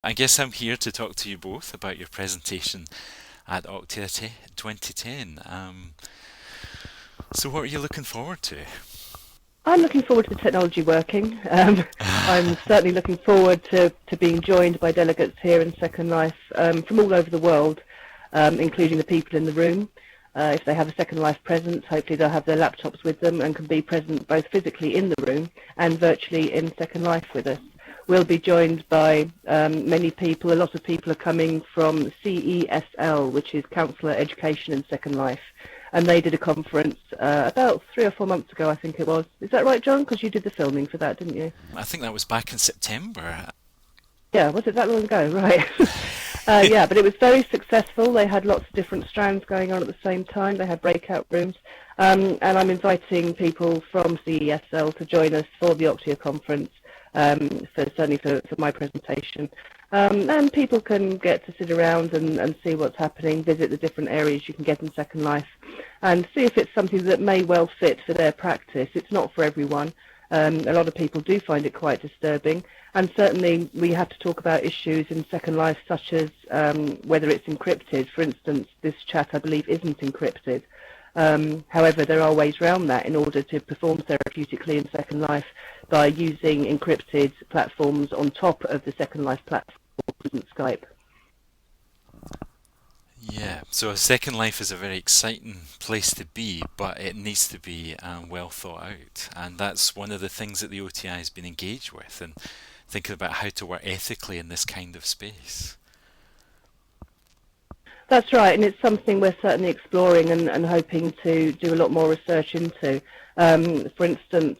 I guess I'm here to talk to you both about your presentation at OCTIA 2010. So what are you looking forward to? I'm looking forward to the technology working. I'm certainly looking forward to being joined by delegates here in Second Life from all over the world, including the people in the room. If they have a Second Life presence, hopefully they'll have their laptops with them and can be present both physically in the room and virtually in Second Life with us. We'll be joined by many people. A lot of people are coming from CESL, which is Counsellor Education in Second Life. And they did a conference about 3 or 4 months ago, I think it was. Is that right, John? Because you did the filming for that, didn't you? I think that was back in September. Yeah, was it that long ago? Right. Yeah, but it was very successful. They had lots of different strands going on at the same time. They had breakout rooms. And I'm inviting people from CESL to join us for the OCTIA conference, certainly for my presentation. And people can get to sit around and see what's happening, visit the different areas you can get in Second Life, and see if it's something that may well fit for their practice. It's not for everyone. A lot of people do find it quite disturbing, and certainly we have to talk about issues in Second Life such as whether it's encrypted. For instance, this chat, I believe, isn't encrypted. However, there are ways around that in order to perform therapeutically in Second Life by using encrypted platforms on top of the Second Life platform, isn't Skype. Yeah, so Second Life is a very exciting place to be, but it needs to be well thought out. And that's one of the things that the OTI has been engaged with, and thinking about how to work ethically in this kind of space. That's right, and it's something we're certainly exploring and hoping to do a lot more research into. For instance,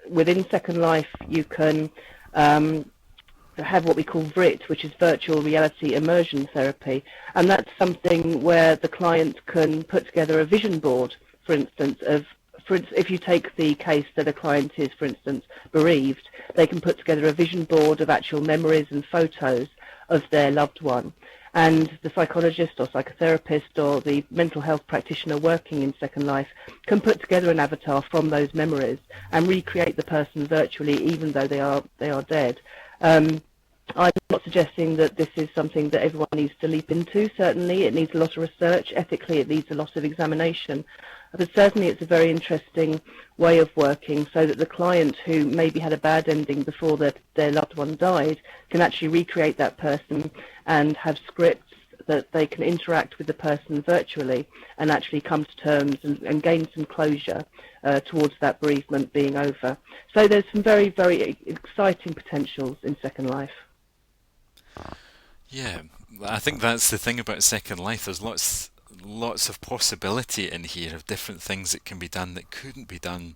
within Second Life, you can have what we call VRIT, which is virtual reality immersion therapy, and that's something where the client can put together a vision board, for instance, if you take the case that a client is, for instance, bereaved, they can put together a vision board of actual memories and photos of their loved one. And the psychologist or psychotherapist or the mental health practitioner working in Second Life can put together an avatar from those memories and recreate the person virtually, even though they are dead. I'm not suggesting that this is something that everyone needs to leap into. Certainly it needs a lot of research. Ethically it needs a lot of examination. But certainly it's a very interesting way of working so that the client who maybe had a bad ending before their loved one died can actually recreate that person and have scripts that they can interact with the person virtually and actually come to terms and gain some closure towards that bereavement being over. So there's some very, very exciting potentials in Second Life. Yeah, I think that's the thing about Second Life. There's lots of possibility in here of different things that can be done that couldn't be done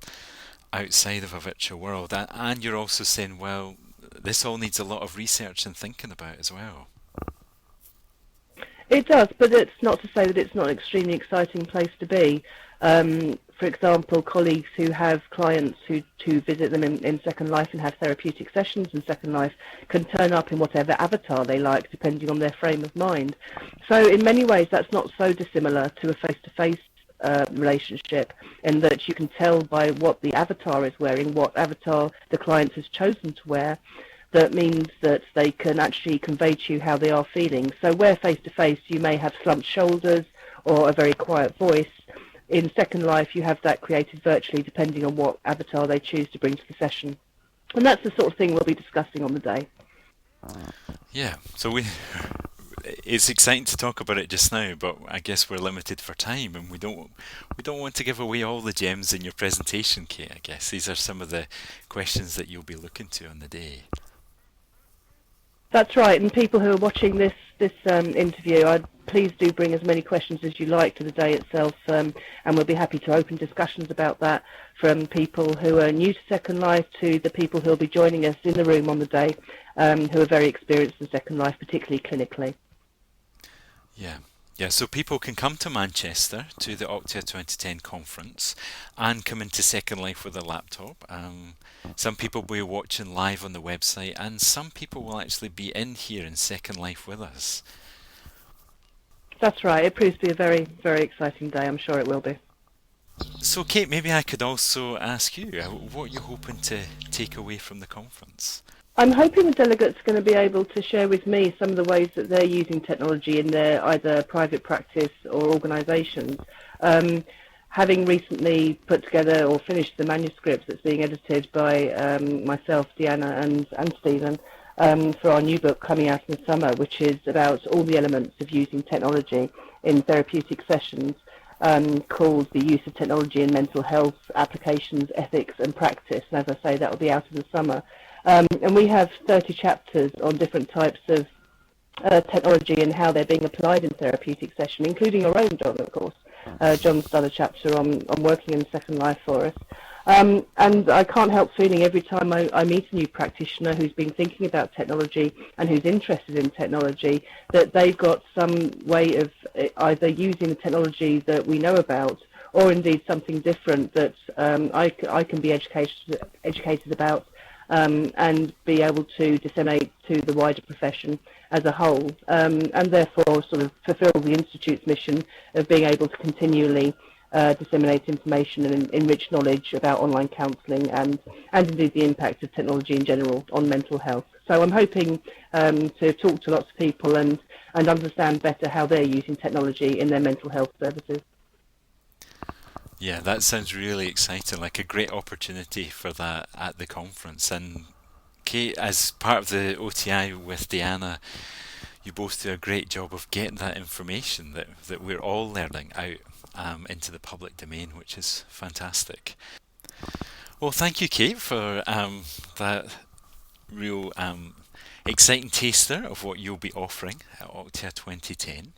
outside of a virtual world. And you're also saying, well, this all needs a lot of research and thinking about as well. It does, but it's not to say that it's not an extremely exciting place to be. For example, colleagues who have clients who visit them in Second Life and have therapeutic sessions in Second Life can turn up in whatever avatar they like, depending on their frame of mind. So in many ways, that's not so dissimilar to a face-to-face relationship, in that you can tell by what the avatar is wearing, what avatar the client has chosen to wear. That means that they can actually convey to you how they are feeling. So where face-to-face you may have slumped shoulders or a very quiet voice, in Second Life you have that created virtually depending on what avatar they choose to bring to the session. And that's the sort of thing we'll be discussing on the day. Yeah, so it's exciting to talk about it just now, but I guess we're limited for time, and we don't want to give away all the gems in your presentation, Kate. I guess these are some of the questions that you'll be looking to on the day. That's right, and people who are watching this interview, please do bring as many questions as you like to the day itself, and we'll be happy to open discussions about that, from people who are new to Second Life to the people who will be joining us in the room on the day, who are very experienced in Second Life, particularly clinically. Yeah, so people can come to Manchester to the OCTIA 2010 conference and come into Second Life with a laptop. Some people will be watching live on the website, and some people will actually be in here in Second Life with us. That's right, it proves to be a very, very exciting day. I'm sure it will be. So Kate, maybe I could also ask you, what you're hoping to take away from the conference? I'm hoping the delegates are going to be able to share with me some of the ways that they're using technology in their either private practice or organisations. Um, Having recently put together or finished the manuscript that's being edited by myself, Deanna, and Stephen for our new book coming out in the summer, which is about all the elements of using technology in therapeutic sessions, called The Use of Technology in Mental Health Applications, Ethics and Practice. And as I say, that will be out in the summer. And we have 30 chapters on different types of technology and how they're being applied in therapeutic session, including our own John, of course. John's done a chapter on working in Second Life for us. And I can't help feeling every time I meet a new practitioner who's been thinking about technology and who's interested in technology, that they've got some way of either using the technology that we know about or indeed something different that I can be educated about and be able to disseminate to the wider profession as a whole, and therefore sort of fulfil the Institute's mission of being able to continually disseminate information and enrich knowledge about online counselling and indeed the impact of technology in general on mental health. So I'm hoping to talk to lots of people and understand better how they're using technology in their mental health services. Yeah, that sounds really exciting, like a great opportunity for that at the conference. And Kate, as part of the OTI with Deanna, you both do a great job of getting that information that we're all learning out into the public domain, which is fantastic. Well, thank you, Kate, for that real exciting taster of what you'll be offering at OCTIA 2010.